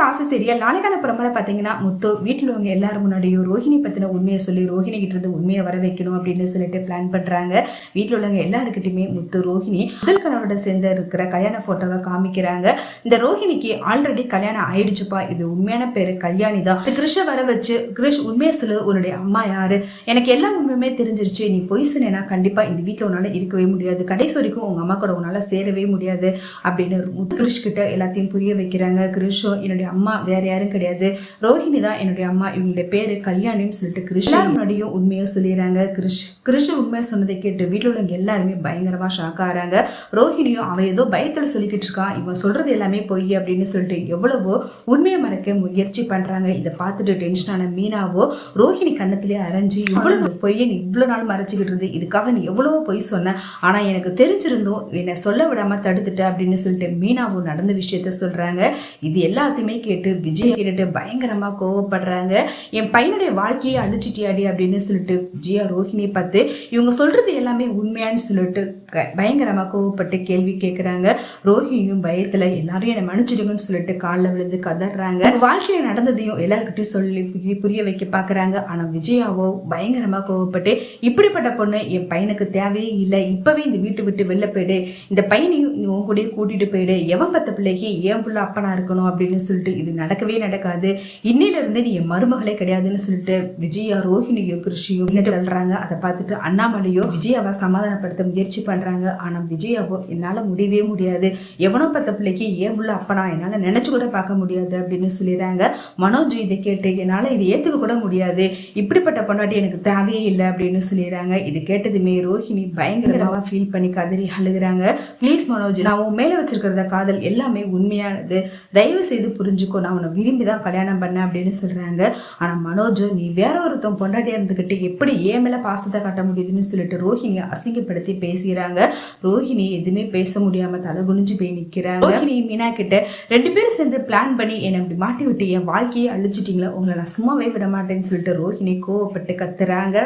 ஆசை சீரியல் நாளைக்கான பிரமலை பார்த்தீங்கன்னா முத்து வீட்டில் உள்ளவங்க எல்லாரும் முன்னாடியும் ரோஹிணி பற்றின உண்மையை சொல்லி ரோஹிணி கிட்ட இருந்து உண்மையை வர வைக்கணும் அப்படின்னு சொல்லிட்டு பிளான் பண்ணுறாங்க. வீட்டில் உள்ளவங்க எல்லாருக்கிட்டையுமே முத்து ரோஹிணி முதல் கணவரோட சேர்ந்து இருக்கிற கல்யாண ஃபோட்டோவை காமிக்கிறாங்க. இந்த ரோஹிணிக்கு ஆல்ரெடி கல்யாணம் ஆயிடுச்சுப்பா, இது உண்மையான பேரு கல்யாணி தான். கிருஷை வர வச்சு கிருஷ் உண்மையை சொல்லு, உன்னுடைய அம்மா யாரு, எனக்கு எல்லா உண்மையுமே தெரிஞ்சிருச்சு, நீ பொய் சொன்னா கண்டிப்பா இந்த வீட்டில் உன்னால இருக்கவே முடியாது, கடைசி வரைக்கும் உங்க அம்மா கூட உன்னால சேரவே முடியாது அப்படின்னு முத்து கிருஷ் கிட்ட எல்லாத்தையும் புரிய வைக்கிறாங்க. கிருஷோ என்னுடைய அம்மா வேற யாரும் கிடையாது, ரோஹிணி தான் என்னுடைய அம்மா, இவங்களுடைய பேரு கல்யாணின்னு சொல்லிட்டு கிருஷ் முன்னாடியும் உண்மையை சொல்லிடுறாங்க. கிருஷ் உண்மையை சொன்னதை கேட்டு வீட்டில் உள்ளவங்க எல்லாருமே பயங்கரமா ஷாக் ஆகிறாங்க. ரோஹிணியும் அவன் ஏதோ பயத்துல சொல்லிக்கிட்டு இருக்கான், இவன் சொல்றது எல்லாமே பொய் அப்படின்னு சொல்லிட்டு எவ்வளவோ உண்மையை மறைக்க முயற்சி பண்றாங்க. இதை பார்த்துட்டு டென்ஷனான மீனாவோ ரோஹிணி கண்ணத்திலேயே அரைஞ்சி, இவ்வளவு பொய்யை நீ இவ்வளவு நாள் மறைச்சிக்கிட்டு இருந்து, இதுக்காக நீ எவ்வளவோ பொய் சொன்ன, ஆனா எனக்கு தெரிஞ்சிருந்தோம் என்னை சொல்ல விடாம தடுத்துட்ட அப்படின்னு சொல்லிட்டு மீனாவோ நடந்த விஷயத்த சொல்றாங்க. இது எல்லாத்தையுமே கேட்டு விஜய் கேட்டுட்டு பயங்கரமா கோவப்படுறாங்க. என் பையனுடைய வாழ்க்கையை அழிச்சிட்டியாடி அப்படின்னு சொல்லிட்டு விஜயா ரோஹிணியை பார்த்து இவங்க சொல்றது எல்லாமே உண்மையான்னு சொல்லிட்டு பயங்கரமா கோவப்பட்டு கேள்வி கேட்கிறாங்க. ரோஹிணியும் பயத்துல எல்லாரும் என்னை மன்னிச்சிடுங்கன்னு சொல்லிட்டு காலில் விழுந்து கதறாங்க. வாழ்க்கையில நடந்ததையும் எல்லாருக்கிட்டையும் சொல்லி புரிய வைக்க பாக்குறாங்க. ஆனா விஜயாவோ பயங்கரமா கோவப்பட்டு, இப்படிப்பட்ட பொண்ணு என் பையனுக்கு தேவையே இல்லை, இப்பவே இந்த வீட்டு விட்டு வெளில போயிடு, இந்த பையனையும் உன் கூட கூட்டிட்டு போயிடு, எவன் பத்த பிள்ளைக்கு ஏன் புள்ள அப்பனா இருக்கணும் அப்படின்னு சொல்லிட்டு இது நடக்கவே நடக்காது, இன்னில இருந்து நீ என் மருமகளே கிடையாதுன்னு சொல்லிட்டு விஜயா ரோஹிணியோ கிருஷியும் சொல்றாங்க. அதை பார்த்துட்டு அண்ணாமலையோ விஜயாவை சமாதானப்படுத்த முயற்சி பண்றாங்க. ஆனா விஜயாவோ என்னால முடியவே முடியாது, எவனோ பத்த பிள்ளைக்கு ஏன் உள்ள அப்பனா என்னால நினைச்சு கூட பார்க்க முடியாது அப்படின்னு சொல்லிடுறாங்க. மனோஜ் இதை கேட்டு என்னால இதை ஏத்துக்க கூட முடியாது, இப்படிப்பட்ட பொண்ணாட்டி எனக்கு தேவையே இல்லை அப்படின்னு சொல்லிடுறாங்க. இது கேட்டதுமே ரோஹிணி பயங்கரமா ஃபீல் பண்ணி கதறி அழுகுறாங்க. ப்ளீஸ் மனோஜ், நான் உன் மேல வச்சிருக்கிறத காதல் எல்லாமே உண்மையானது, தயவு செய்து புரிஞ்சுக்கோ, நான் உன்னை விரும்பி தான் கல்யாணம் பண்ண அப்படின்னு சொல்றாங்க. ஆனா மனோஜ், நீ வேற ஒருத்தன் பொண்டாட்டியா இருந்துகிட்டு எப்படி ஏன் மேல பாசத்தை காட்ட முடியுதுன்னு சொல்லிட்டு ரோஹிணியை அசிங்கப்படுத்தி பேசுகிறாங்க. ரோஹிணி எதுவுமே பேச முடியாம தலை குனிஞ்சு போய் நிக்கிறாங்க. ரோஹிணி மீனா கிட்ட ரெண்டு பேரும் சேர்ந்து பிளான் பண்ணி என்னை அப்படி மாட்டி விட்டு என் வாழ்க்கையை அழிச்சிட்டீங்களா, உங்களை நான் சும்மாவே விட மாட்டேன்னு சொல்லிட்டு ரோஹிணி கோவப்பட்டு கத்துறாங்க.